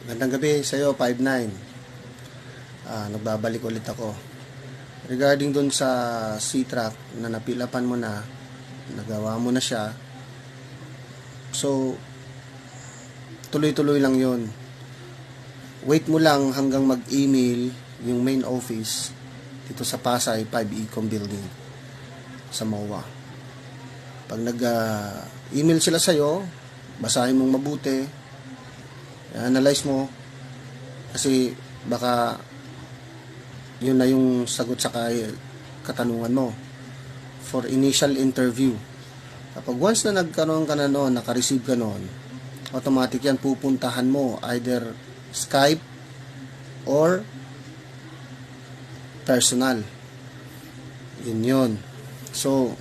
Gandang gabi sa iyo, 59. Nagbabalik ulit ako. Regarding dun sa C-Track na napilapan mo na, nagawa mo na siya. So, tuloy-tuloy lang yon. Wait mo lang hanggang mag-email yung main office dito sa Pasay 5 Ecom Building sa MOA. Pag nag-email sila sa'yo, basahin mong mabuti, analyze mo, kasi baka yun na yung sagot sa katanungan mo for initial interview. Kapag once na nagkaroon ka na noon, naka-receive ka noon, automatic yan pupuntahan mo either Skype or personal. Yun. So,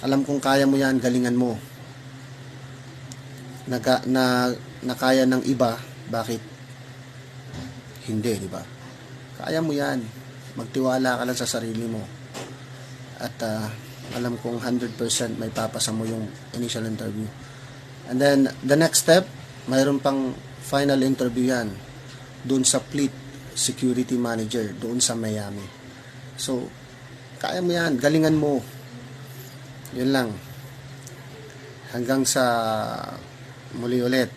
alam kong kaya mo yan, galingan mo. Nakaya ng iba, bakit hindi, di ba? Kaya mo yan. Magtiwala ka lang sa sarili mo. At alam kong 100% may papasa mo yung initial interview. And then, the next step, mayroon pang final interview yan doon sa Fleet Security Manager, doon sa Miami. So, kaya mo yan. Galingan mo. Yun lang. Hanggang sa muli ulit.